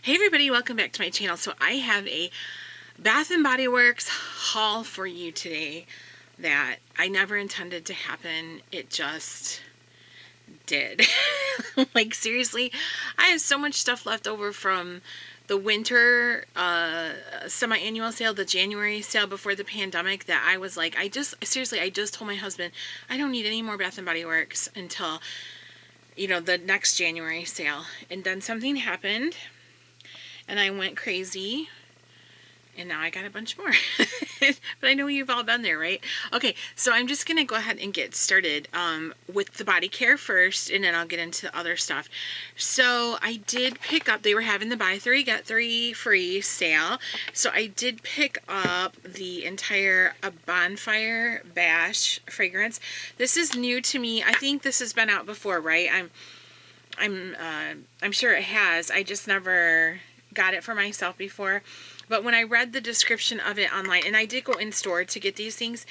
Hey everybody, welcome back to my channel. So I have a Bath & Body Works haul for you today that I never intended to happen. It just did. Like seriously, I have so much stuff left over from the winter semi-annual sale, the January sale before the pandemic, that I was like, I just told my husband I don't need any more Bath & Body Works until, you know, the next January sale. And then something happened and I went crazy, and now I got a bunch more. But I know you've all been there, right? Okay, so I'm just going to go ahead and get started with the body care first, and then I'll get into other stuff. So I did pick up, they were having the buy 3, get 3 free sale. So I did pick up the entire Bonfire Bash fragrance. This is new to me. I think this has been out before, right? I'm sure it has. I just never got it for myself before. But when I read the description of it online, and I did go in store to get these things,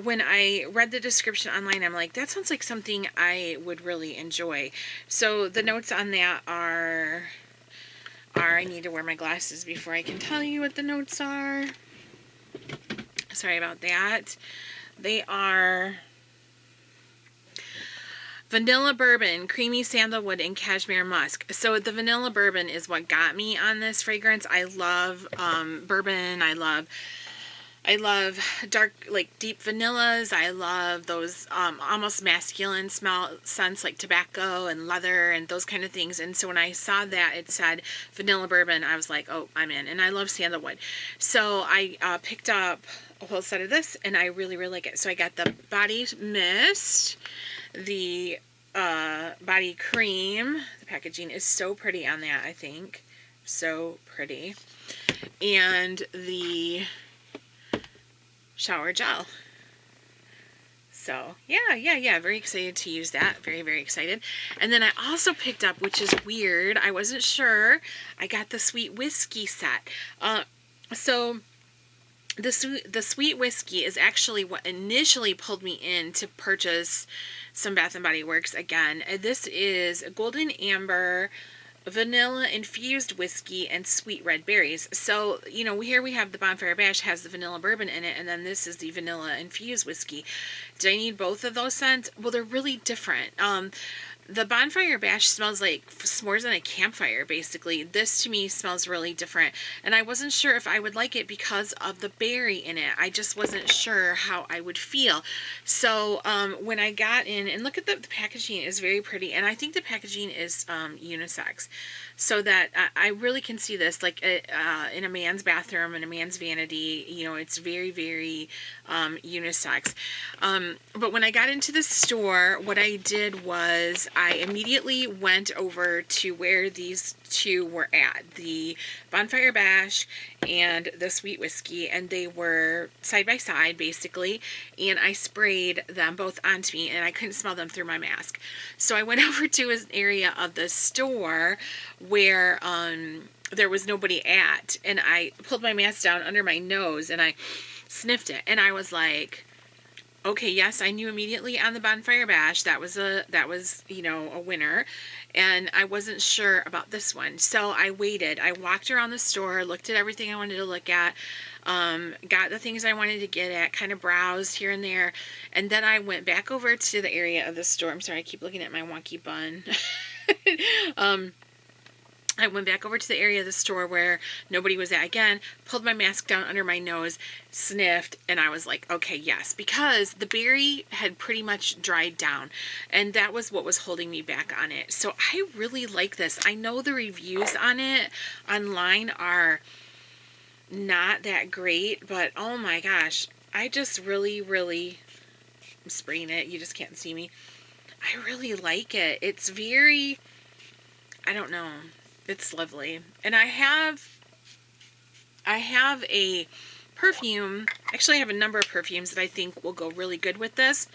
when I read the description online, I'm like, that sounds like something I would really enjoy. So the notes on that are I need to wear my glasses before I can tell you what the notes are. Sorry about that. They are vanilla bourbon, creamy sandalwood, and cashmere musk. So the vanilla bourbon is what got me on this fragrance. I love bourbon. I love dark, like deep vanillas. I love those almost masculine scents like tobacco and leather and those kind of things. And so when I saw that it said vanilla bourbon, I was like, oh, I'm in. And I love sandalwood. So I picked up a whole set of this, and I really, really like it. So I got the body mist, the body cream. The packaging is so pretty on that, I think. So pretty. And the shower gel. So yeah, very excited to use that. Very, very excited. And then I also picked up, which is weird, I wasn't sure, I got the sweet whiskey set. So the sweet whiskey is actually what initially pulled me in to purchase some Bath & Body Works again. This is golden amber, vanilla infused whiskey, and sweet red berries. So, you know, here we have the Bonfire Bash has the vanilla bourbon in it, and then this is the vanilla infused whiskey. Do I need both of those scents? Well, they're really different. The Bonfire Bash smells like s'mores on a campfire, basically. This, to me, smells really different. And I wasn't sure if I would like it because of the berry in it. I just wasn't sure how I would feel. So when I got in, and look at the packaging is very pretty. And I think the packaging is unisex. So that I really can see this like in a man's bathroom, in a man's vanity. You know, it's very, very unisex. But when I got into the store, what I did was I immediately went over to where these two were at, the Bonfire Bash and the sweet whiskey, and they were side by side basically, and I sprayed them both onto me, and I couldn't smell them through my mask. So I went over to an area of the store where there was nobody at, and I pulled my mask down under my nose and I sniffed it, and I was like, okay, yes, I knew immediately on the Bonfire Bash that was you know, a winner, and I wasn't sure about this one. So I waited. I walked around the store, looked at everything I wanted to look at, got the things I wanted to get at, kind of browsed here and there, and then I went back over to the area of the store. I'm sorry, I keep looking at my wonky bun. I went back over to the area of the store where nobody was at again, pulled my mask down under my nose, sniffed, and I was like, okay, yes, because the berry had pretty much dried down, and that was what was holding me back on it. So I really like this. I know the reviews on it online are not that great, but oh my gosh, I just really, really, I'm spraying it, you just can't see me. I really like it. It's very, I don't know. It's lovely. And I have a perfume. Actually, I have a number of perfumes that I think will go really good with this.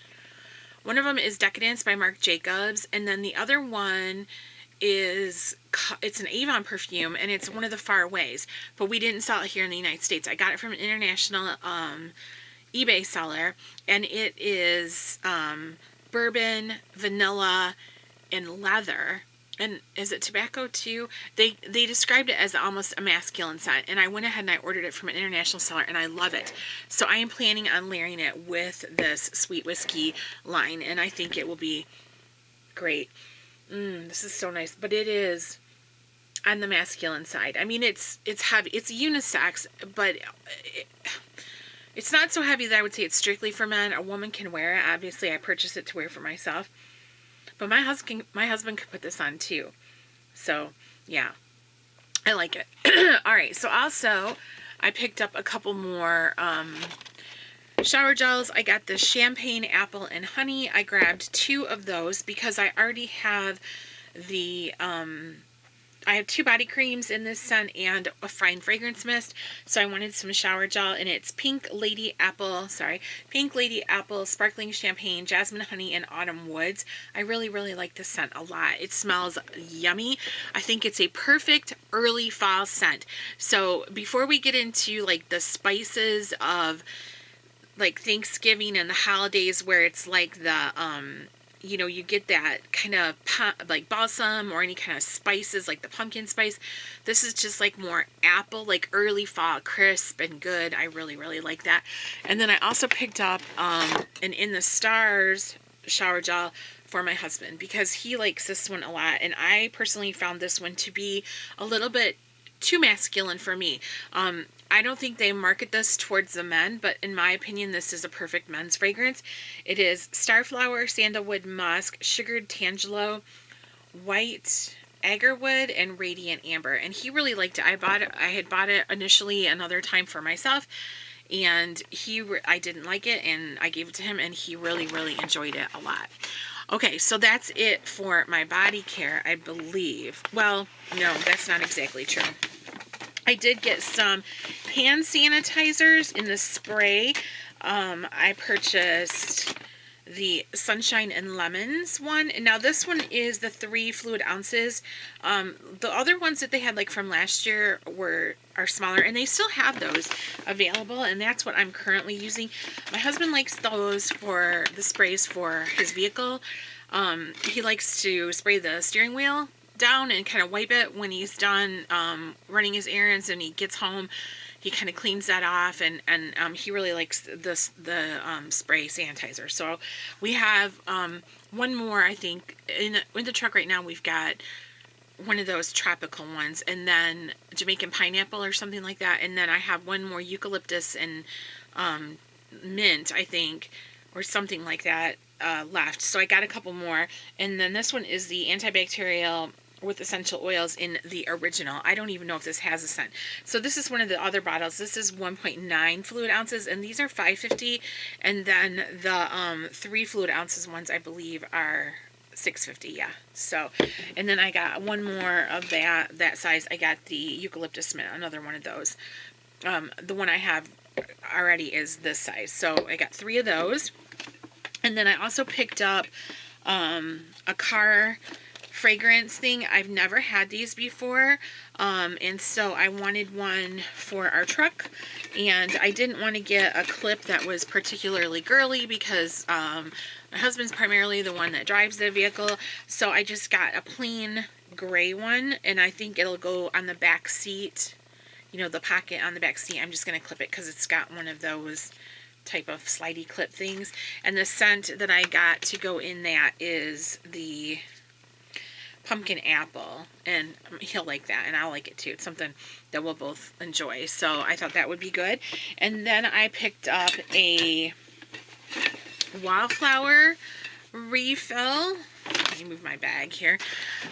One of them is Decadence by Marc Jacobs. And then the other one is, it's an Avon perfume, and it's one of the Faraways. But we didn't sell it here in the United States. I got it from an international eBay seller. And it is bourbon, vanilla, and leather. and is it tobacco too? They described it as almost a masculine scent, and I went ahead and I ordered it from an international seller, and I love it. So I am planning on layering it with this sweet whiskey line, and I think it will be great. This is so nice, but it is on the masculine side. I mean, it's heavy. It's unisex, but it's not so heavy that I would say it's strictly for men. A woman can wear it. Obviously, I purchased it to wear for myself. But my husband could put this on too. So, yeah. I like it. All right. So, also, I picked up a couple more shower gels. I got the champagne, apple, and honey. I grabbed 2 of those because I already have the I have 2 body creams in this scent and a fine fragrance mist. So I wanted some shower gel, and it's Pink Lady Apple, Sparkling Champagne, Jasmine Honey, and Autumn Woods. I really, really like this scent a lot. It smells yummy. I think it's a perfect early fall scent. So before we get into like the spices of like Thanksgiving and the holidays, where it's like the you get that kind of like balsam or any kind of spices like the pumpkin spice. This is just like more apple, like early fall, crisp and good. I really, really like that. And then I also picked up an In the Stars shower gel for my husband because he likes this one a lot. And I personally found this one to be a little bit too masculine for me. I don't think they market this towards the men, but in my opinion, this is a perfect men's fragrance. It is Starflower, Sandalwood Musk, Sugared Tangelo, White Agarwood, and Radiant Amber. And he really liked it. I had bought it initially another time for myself, and I didn't like it, and I gave it to him, and he really, really enjoyed it a lot. Okay, so that's it for my body care, I believe. Well, no, that's not exactly true. I did get some hand sanitizers in the spray. I purchased the Sunshine and Lemons one. And now this one is the 3 fluid ounces. The other ones that they had like from last year are smaller, and they still have those available, and that's what I'm currently using. My husband likes those for the sprays for his vehicle. He likes to spray the steering wheel down and kind of wipe it when he's done running his errands, and he gets home. He kind of cleans that off, and he really likes the spray sanitizer. So we have one more, I think, in the truck right now. We've got one of those tropical ones, and then Jamaican pineapple or something like that, and then I have one more eucalyptus and mint, I think, or something like that left. So I got a couple more, and then this one is the antibacterial with essential oils in the original. I don't even know if this has a scent. So this is one of the other bottles. This is 1.9 fluid ounces, and these are $5.50, and then the 3 fluid ounces ones, I believe, are $6.50. Yeah. So, and then I got one more of that size. I got the eucalyptus mint, another one of those. The one I have already is this size. So I got 3 of those. And then I also picked up a car fragrance thing. I've never had these before, and so I wanted one for our truck, and I didn't want to get a clip that was particularly girly because my husband's primarily the one that drives the vehicle, so I just got a plain gray one, and I think it'll go on the back seat, the pocket on the back seat. I'm just going to clip it because it's got one of those type of slidey clip things, and the scent that I got to go in that is the pumpkin apple, and he'll like that, and I'll like it too. It's something that we'll both enjoy, so I thought that would be good. And then I picked up a Wildflower Refill. Let me move my bag here.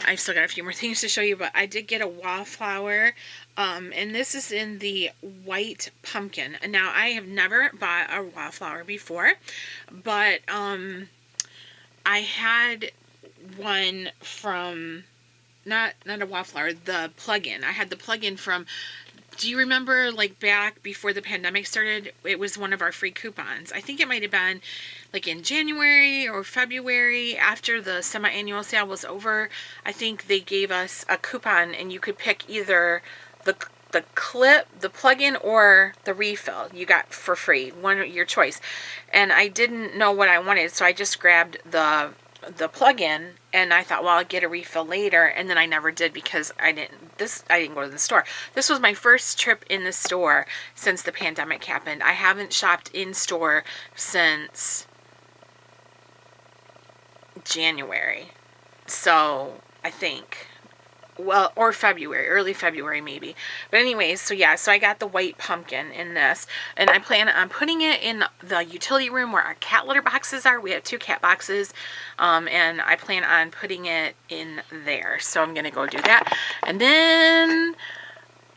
I've still got a few more things to show you, but I did get a Wildflower, and this is in the white pumpkin. And now I have never bought a Wildflower before, but I had one from not a Wildflower, the plug-in. I had the plug-in from, do you remember, like back before the pandemic started, it was one of our free coupons. I think it might have been like in January or February after the semi-annual sale was over. I think they gave us a coupon, and you could pick either the clip, the plug-in, or the refill. You got for free, your choice. And I didn't know what I wanted, so I just grabbed the plug-in, and I thought, well, I'll get a refill later, and then I never did because I didn't go to the store. This was my first trip in the store since the pandemic happened. I haven't shopped in store since January. So I think, well, or February, early February maybe. But anyways, so yeah, so I got the white pumpkin in this, and I plan on putting it in the utility room where our cat litter boxes are. We have 2 cat boxes, and I plan on putting it in there. So I'm gonna go do that. And then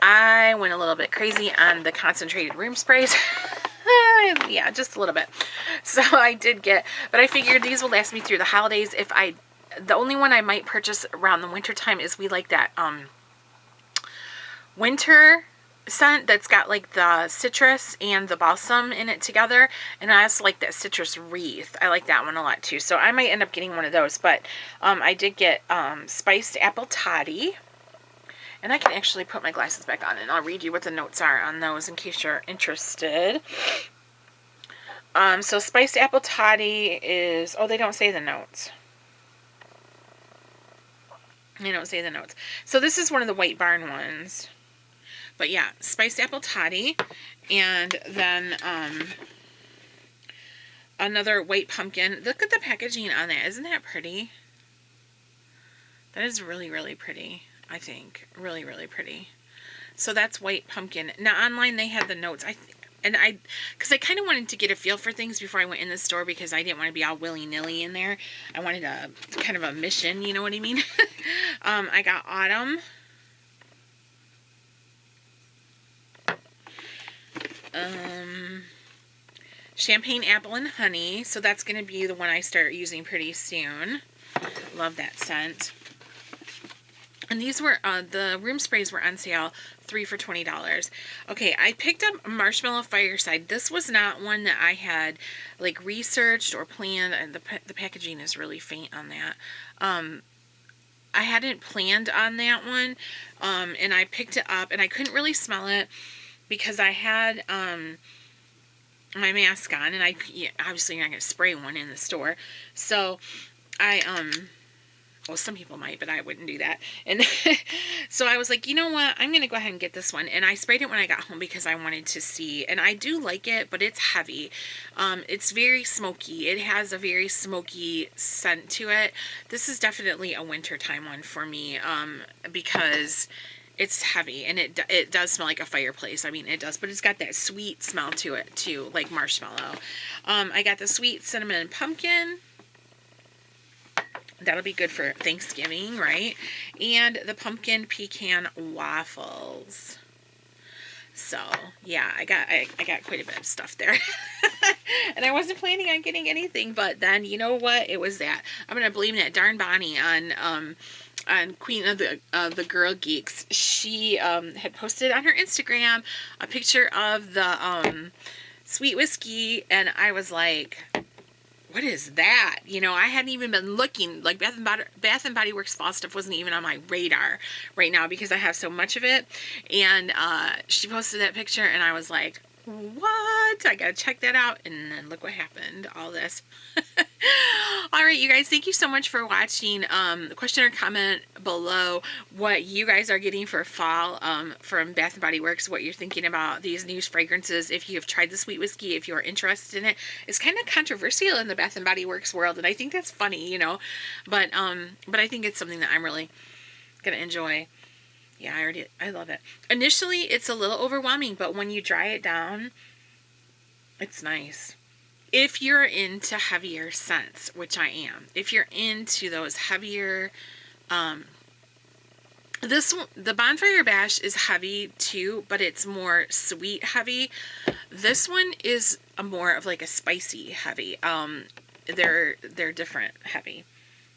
I went a little bit crazy on the concentrated room sprays. Yeah, just a little bit. So I did get, but I figured these will last me through the holidays. The only one I might purchase around the winter time is we like that winter scent that's got like the citrus and the balsam in it together, and I also like that citrus wreath. I like that one a lot too, so I might end up getting one of those. But I did get spiced apple toddy, and I can actually put my glasses back on and I'll read you what the notes are on those in case you're interested. So spiced apple toddy is, oh, they don't say the notes. They don't say the notes. So this is one of the White Barn ones. But yeah, spiced apple toddy. And then another white pumpkin. Look at the packaging on that. Isn't that pretty? That is really, really pretty, I think. Really, really pretty. So that's white pumpkin. Now online they had the notes. Because I kind of wanted to get a feel for things before I went in the store, because I didn't want to be all willy-nilly in there. I wanted a kind of a mission, you know what I mean? I got autumn. Champagne apple and honey. So that's going to be the one I start using pretty soon. Love that scent. And these were, the room sprays were on sale, 3 for $20. Okay, I picked up Marshmallow Fireside. This was not one that I had, like, researched or planned. And the packaging is really faint on that. I hadn't planned on that one. And I picked it up, and I couldn't really smell it because I had, my mask on. And obviously you're not going to spray one in the store. So, well, some people might, but I wouldn't do that. And so I was like, you know what? I'm going to go ahead and get this one. And I sprayed it when I got home because I wanted to see. And I do like it, but it's heavy. It's very smoky. It has a very smoky scent to it. This is definitely a wintertime one for me, because it's heavy. And it does smell like a fireplace. I mean, it does. But it's got that sweet smell to it, too, like marshmallow. I got the sweet cinnamon pumpkin. That'll be good for Thanksgiving, right? And the pumpkin pecan waffles. So, yeah, I got quite a bit of stuff there. And I wasn't planning on getting anything, but then, you know what? It was that. I'm going to blame that darn Bonnie on Queen of the Girl Geeks. She had posted on her Instagram a picture of the sweet whiskey, and I was like, what is that? You know, I hadn't even been looking. Like, Bath and Body Works fall stuff wasn't even on my radar right now because I have so much of it. And she posted that picture, and I was like, what? I gotta check that out. And then look what happened. All this. All right, you guys, thank you so much for watching. Question or comment below what you guys are getting for fall from Bath & Body Works, what you're thinking about these new fragrances, if you have tried the sweet whiskey, if you're interested in it. It's kind of controversial in the Bath & Body Works world, and I think that's funny, you know, but I think it's something that I'm really going to enjoy. Yeah, I love it. Initially, it's a little overwhelming, but when you dry it down, it's nice. If you're into heavier scents, which I am, if you're into those heavier, this one, the Bonfire Bash is heavy too, but it's more sweet heavy. This one is more of like a spicy heavy. They're different heavy.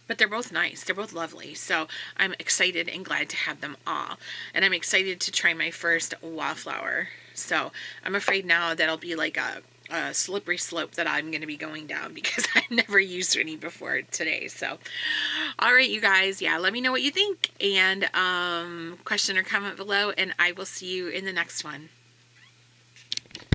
But they're both nice. They're both lovely. So I'm excited and glad to have them all. And I'm excited to try my first Wildflower. So I'm afraid now that'll be like a slippery slope that I'm going to be going down because I've never used any before today. So, all right, you guys. Yeah, let me know what you think. And question or comment below. And I will see you in the next one.